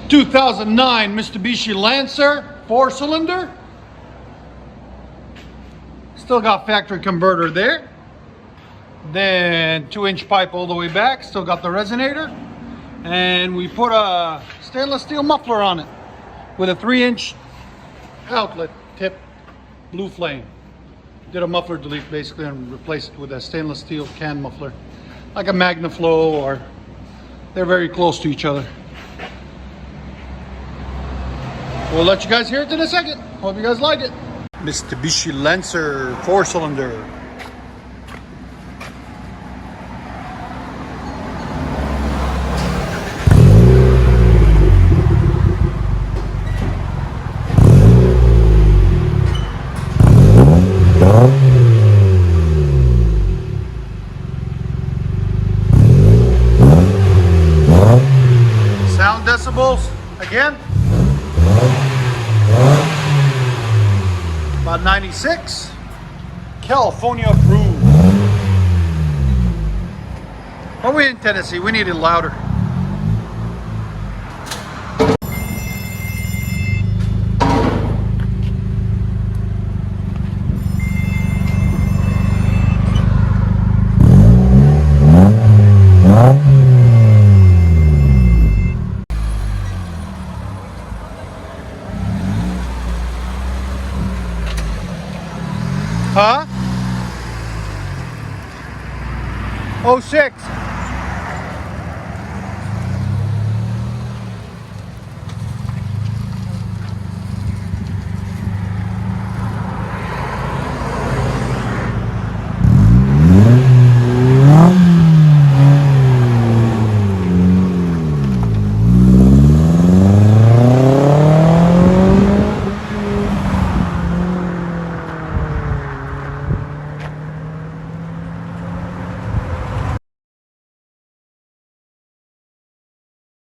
2009 Mitsubishi Lancer 4-cylinder. Still got factory converter there. Then 2-inch pipe all the way back. Still got the resonator. And we put a stainless steel muffler on it with a 3-inch outlet tip blue flame. Did a muffler delete basically and replaced it with a stainless steel can muffler. Like a MagnaFlow, or they're very close to each other. We'll let you guys hear it in a second. Hope you guys like it. Mitsubishi Lancer 4-cylinder. Sound decibels again. About 96. California approved. But we're in Tennessee, we need it louder. Huh? 06.